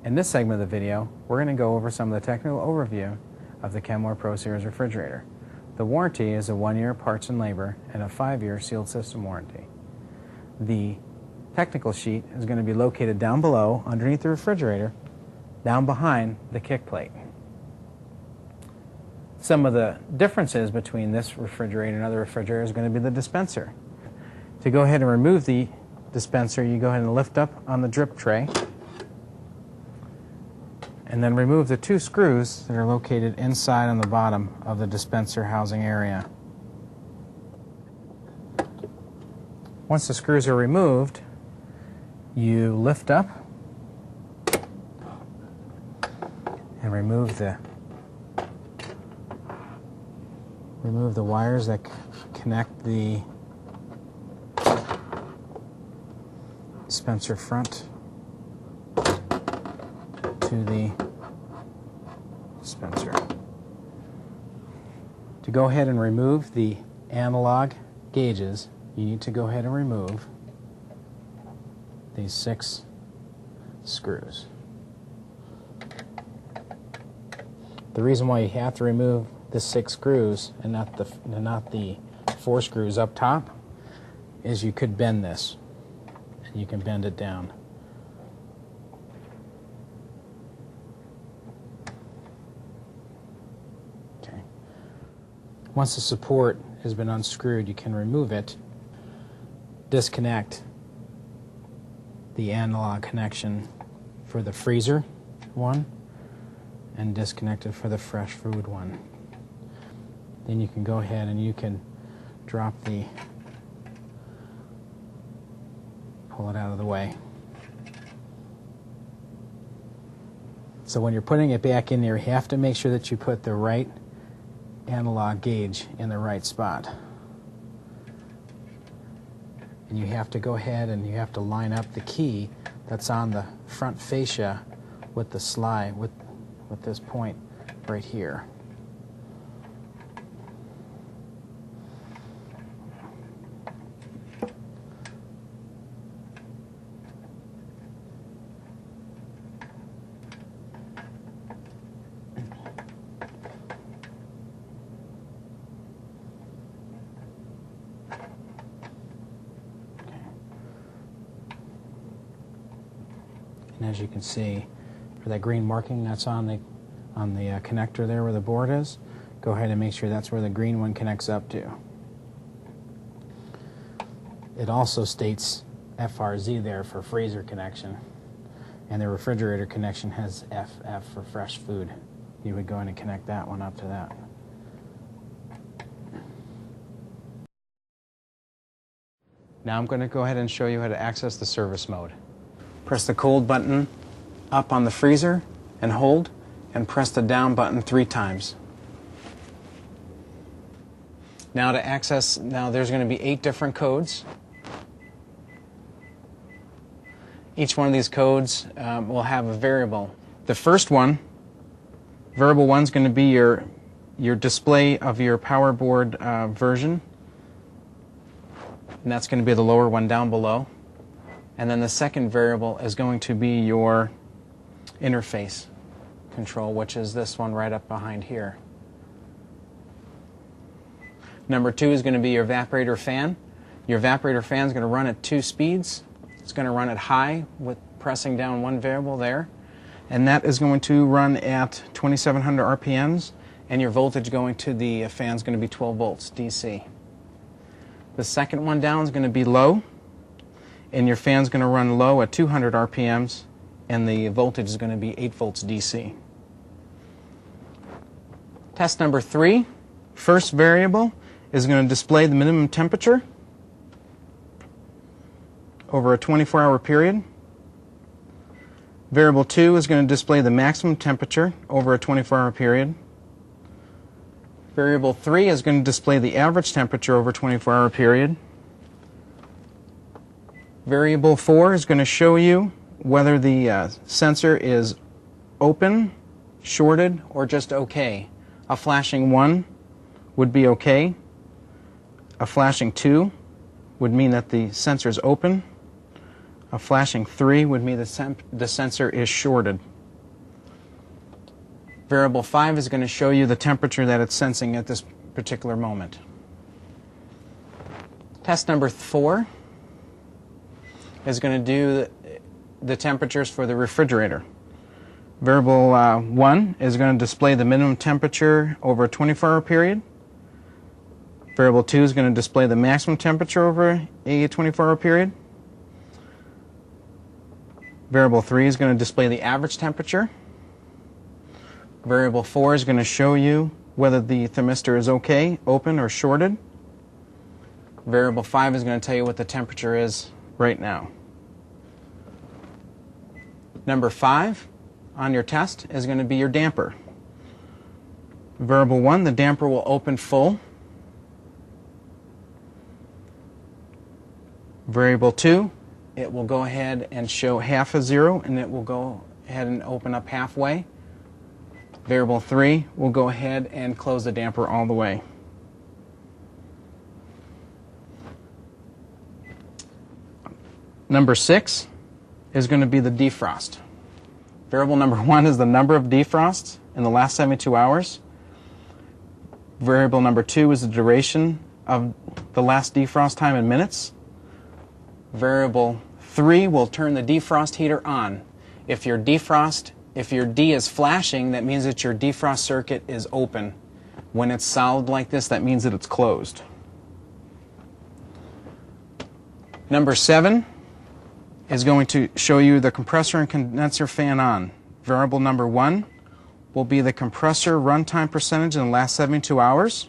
In this segment of the video, we're going to go over some of the technical overview of the Kenmore Pro Series refrigerator. The warranty is a 1-year parts and labor and a 5-year sealed system warranty. The technical sheet is going to be located down below, underneath the refrigerator, down behind the kick plate. Some of the differences between this refrigerator and other refrigerators is going to be the dispenser. To go ahead and remove the dispenser, you go ahead and lift up on the drip tray and then remove the 2 screws that are located inside on the bottom of the dispenser housing area. Once the screws are removed, you lift up and remove the wires that connect the dispenser front to the dispenser. To go ahead and remove the analog gauges, you need to go ahead and remove these 6 screws. The reason why you have to remove the 6 screws and not the 4 screws up top is you could bend this, and you can bend it down. Okay. Once the support has been unscrewed, you can remove it, disconnect the analog connection for the freezer one, and disconnect it for the fresh food one. Then you can go ahead and you can pull it out of the way. So when you're putting it back in there, you have to make sure that you put the right analog gauge in the right spot. And you have to go ahead and you have to line up the key that's on the front fascia with the slide, with this point right here. And as you can see, for that green marking that's on the connector there where the board is, go ahead and make sure that's where the green one connects up to. It also states FRZ there for freezer connection, and the refrigerator connection has FF for fresh food. You would go in and connect that one up to that. Now I'm going to go ahead and show you how to access the service mode. Press the cold button up on the freezer and hold, and press the down button 3 times. Now to access, there's going to be 8 different codes. Each one of these codes will have a variable. The first one, variable 1, is going to be your display of your power board version, and that's going to be the lower one down below. And then the second variable is going to be your interface control, which is this one right up behind here. Number 2 is going to be your evaporator fan. Your evaporator fan is going to run at 2 speeds. It's going to run at high with pressing down 1 variable there, and that is going to run at 2700 RPMs, and your voltage going to the fan is going to be 12 volts DC. The second one down is going to be low, and your fan is going to run low at 200 RPMs, and the voltage is going to be 8 volts DC. Test number 3, first variable is going to display the minimum temperature over a 24-hour period. Variable 2 is going to display the maximum temperature over a 24-hour period. Variable 3 is going to display the average temperature over a 24-hour period. Variable 4 is going to show you whether the sensor is open, shorted, or just okay. A flashing 1 would be okay. A flashing 2 would mean that the sensor is open. A flashing 3 would mean the sensor is shorted. Variable 5 is going to show you the temperature that it's sensing at this particular moment. Test number 4 is going to do the temperatures for the refrigerator. Variable 1 is going to display the minimum temperature over a 24-hour period. Variable 2 is going to display the maximum temperature over a 24-hour period. Variable 3 is going to display the average temperature. Variable 4 is going to show you whether the thermistor is okay, open, or shorted. Variable 5 is going to tell you what the temperature is right now. Number 5 on your test is going to be your damper. Variable 1, the damper will open full. Variable 2, it will go ahead and show half a 0, and it will go ahead and open up halfway. Variable 3 will go ahead and close the damper all the way. Number 6 is going to be the defrost. Variable number 1 is the number of defrosts in the last 72 hours. Variable number 2 is the duration of the last defrost time in minutes. Variable 3 will turn the defrost heater on. If your D is flashing, that means that your defrost circuit is open. When it's solid like this, that means that it's closed. Number 7 is going to show you the compressor and condenser fan on. Variable number 1 will be the compressor runtime percentage in the last 72 hours.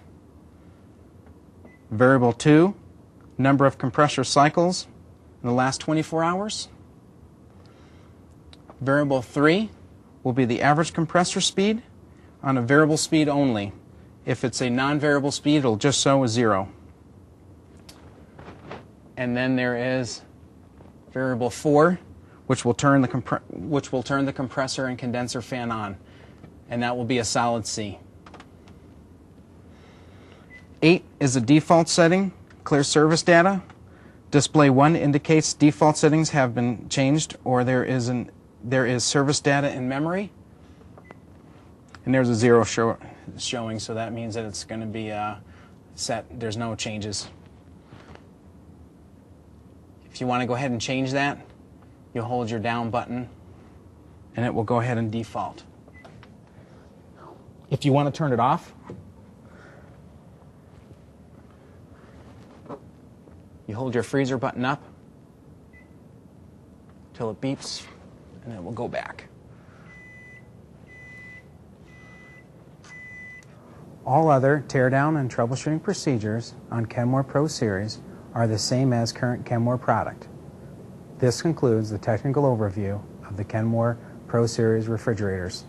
Variable 2, number of compressor cycles in the last 24 hours. Variable 3 will be the average compressor speed on a variable speed only. If it's a non-variable speed, it'll just show a 0. And then there is variable 4, which will turn the compressor and condenser fan on, and that will be a solid C. 8 is the default setting, clear service data. Display 1 indicates default settings have been changed, or there is service data in memory. And there's a 0 showing, so that means that it's going to be set. There's no changes. If you want to go ahead and change that, you hold your down button, and it will go ahead and default. If you want to turn it off, you hold your freezer button up till it beeps, and it will go back. All other teardown and troubleshooting procedures on Kenmore Pro Series are the same as current Kenmore product. This concludes the technical overview of the Kenmore Pro Series refrigerators.